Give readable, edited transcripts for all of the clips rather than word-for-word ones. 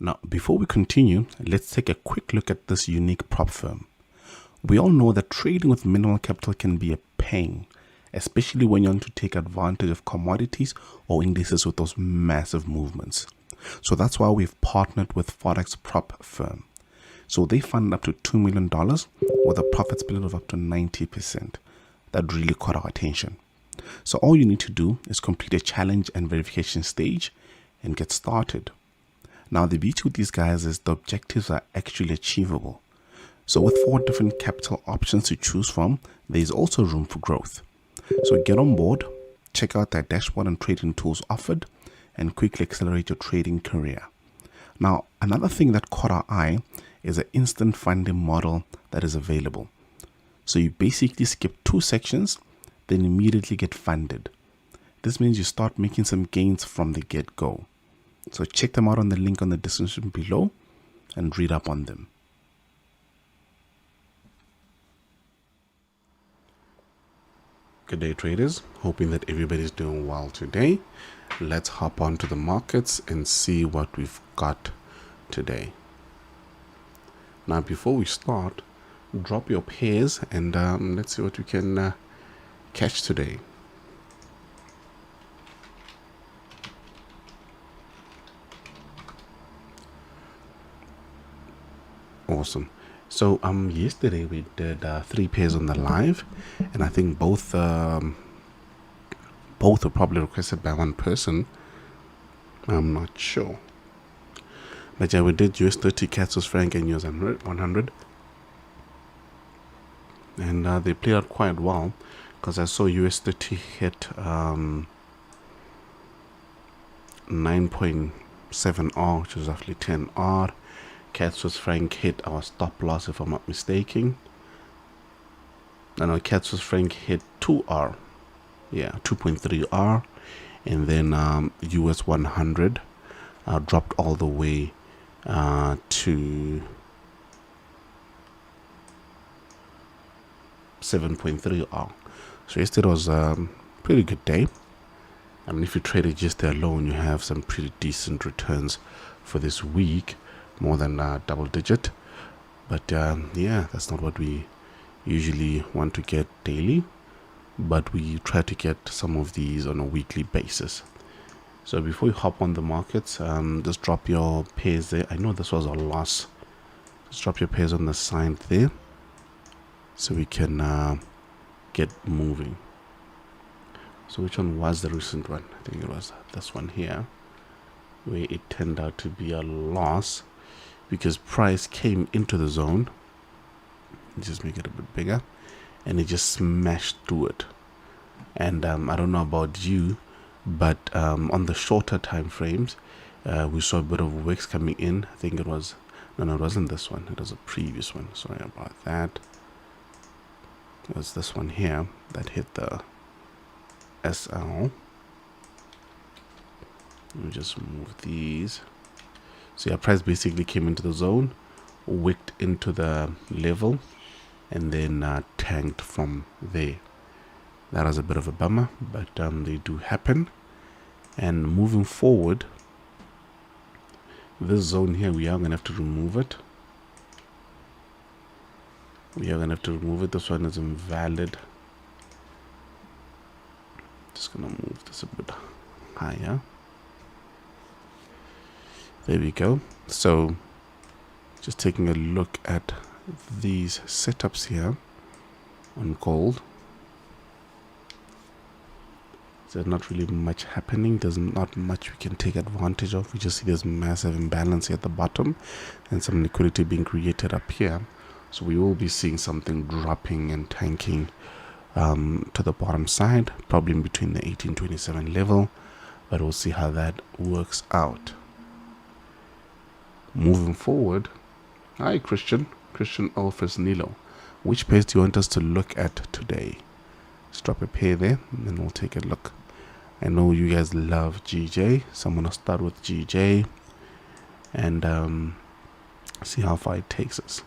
Now, before we continue, let's take a quick look at this unique prop firm. We all know that trading with minimal capital can be a pain, especially when you want to take advantage of commodities or indices with those massive movements. So that's why we've partnered with Forex Prop Firm. So they fund up to $2 million with a profit split of up to 90%. That really caught our attention. So all you need to do is complete a challenge and verification stage and get started. Now, the beauty with these guys is the objectives are actually achievable. So with 4 different capital options to choose from, there is also room for growth. So get on board, check out their dashboard and trading tools offered, and quickly accelerate your trading career. Now, another thing that caught our eye is an instant funding model that is available. So you basically skip 2 sections, then immediately get funded. This means you start making some gains from the get-go. So check them out on the link on the description below and read up on them. Good day, traders. Hoping that everybody's doing well today. Let's hop onto the markets and see what we've got today. Now, before we start, drop your pairs and let's see what we can catch today. Awesome. So yesterday we did 3 pairs on the live, and I think both were probably requested by one person. I'm not sure, but yeah, we did US30, CAD Swiss franc, and US 100, and they played out quite well because I saw US30 hit 9.7R, which is roughly 10R. CAD Swiss franc hit our stop loss, if I'm not mistaken. No, CAD Swiss franc hit 2R. yeah, 2.3R, and then US 100 dropped all the way to 7.3R. So yesterday was a pretty good day. I mean, if you trade it just there alone, you have some pretty decent returns for this week, more than double digit. But yeah, that's not what we usually want to get daily, but we try to get some of these on a weekly basis. So before you hop on the markets, just drop your pairs there. I know this was a loss. Just drop your pairs on the side there so we can get moving. So which one was the recent one? I think it was this one here, where it turned out to be a loss because price came into the zone. Just make it a bit bigger, and it just smashed through it. And I don't know about you, but on the shorter time frames, we saw a bit of wicks coming in. I think it was, no, it wasn't this one. It was a previous one. Sorry about that. It was this one here that hit the SL. Let me just move these. So yeah, price basically came into the zone, wicked into the level, and then tanked from there. That was a bit of a bummer, but they do happen. And moving forward, this zone here, we are going to have to remove it. This one is invalid. Just going to move this a bit higher. There we go. So just taking a look at these setups here on gold. There's not really much happening. There's not much we can take advantage of. We just see this massive imbalance here at the bottom and some liquidity being created up here. So we will be seeing something dropping and tanking to the bottom side, probably in between the 1827 level, but we'll see how that works out. Moving forward, hi Christian Alphys Nilo. Which pairs do you want us to look at today? Let's drop a pair there and then we'll take a look. I know you guys love GJ, so I'm gonna start with GJ and see how far it takes us.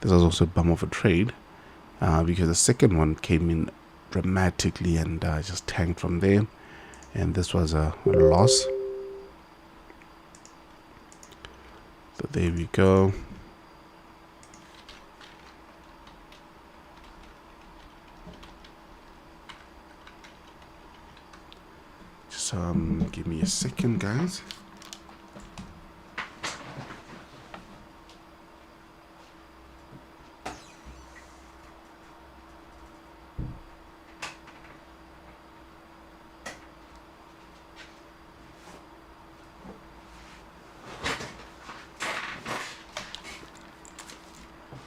This was also a bum of a trade because the second one came in dramatically and just tanked from there, and this was a loss. So there we go. Just give me a second, guys.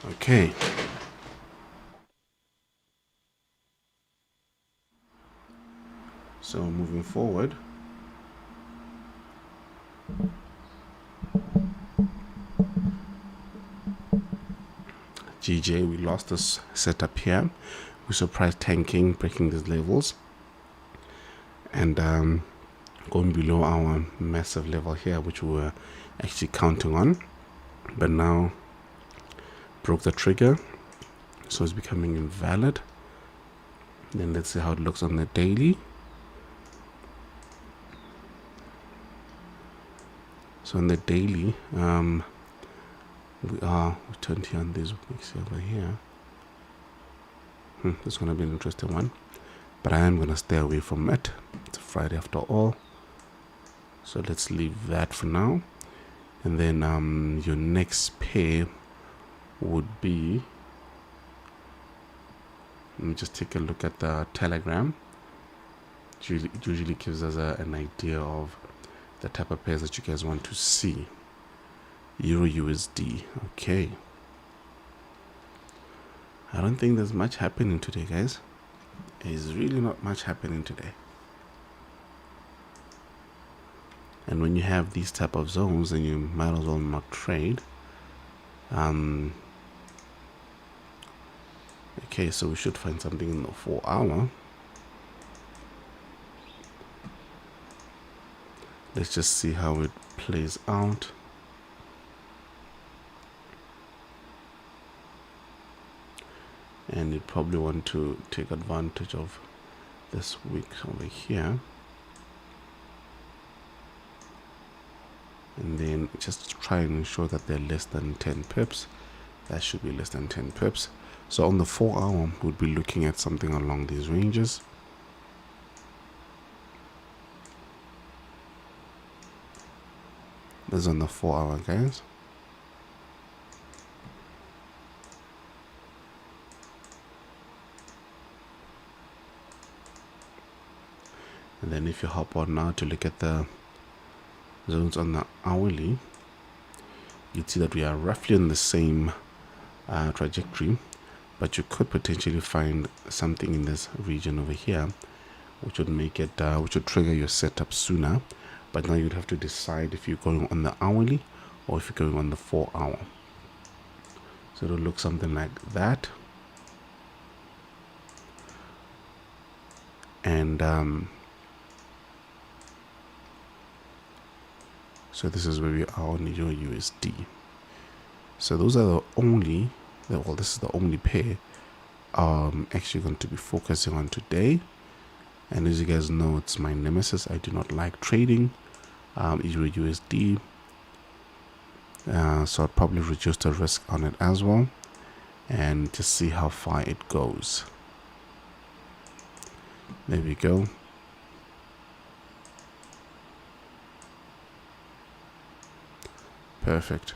Okay. So moving forward, GJ, we lost this setup here. We saw price tanking, breaking these levels, and going below our massive level here, which we were actually counting on, but now broke the trigger, so it's becoming invalid. Then let's see how it looks on the daily. So on the daily, we are 20 on these weeks over here. This is going to be an interesting one, but I am going to stay away from it. It's a Friday after all, so let's leave that for now. And then your next pair would be, let me just take a look at the Telegram. It usually gives us an idea of the type of pairs that you guys want to see. Euro USD. Okay, I don't think there's much happening today, guys. There's really not much happening today. And when you have these type of zones, then you might as well not trade. Okay, so we should find something in the 4 hour. Let's just see how it plays out. And you probably want to take advantage of this wick over here, and then just try and ensure that they're less than 10 pips. That should be less than 10 pips. So on the 4 hour, we'll be looking at something along these ranges. This is on the 4 hour, guys. And then if you hop on now to look at the zones on the hourly, you'd see that we are roughly in the same trajectory, but you could potentially find something in this region over here which would make it which would trigger your setup sooner. But now you'd have to decide if you're going on the hourly or if you're going on the 4 hour. So it'll look something like that. And so this is where we are on your USD. So those are the only, well, this is the only pair actually going to be focusing on today. And as you guys know, it's my nemesis. I do not like trading Euro USD. So I'll probably reduce the risk on it as well and just see how far it goes. There we go. Perfect.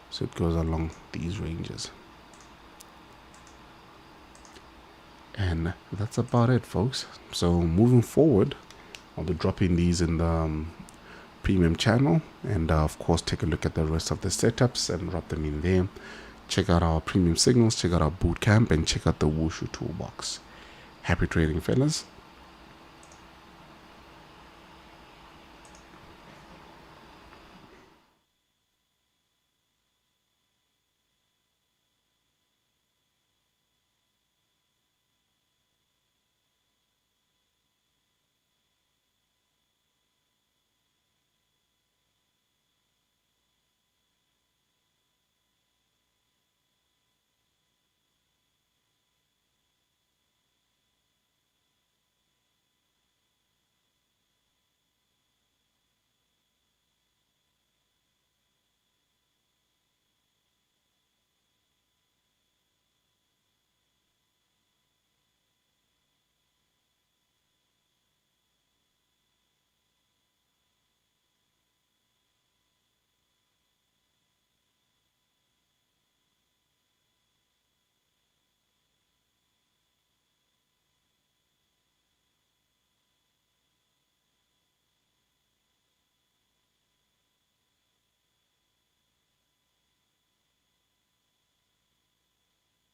So it goes along these ranges. And that's about it, folks. So moving forward, I'll be dropping these in the premium channel, and of course take a look at the rest of the setups and drop them in there. Check out our premium signals, check out our bootcamp, and check out the Wushu toolbox. Happy trading, fellas.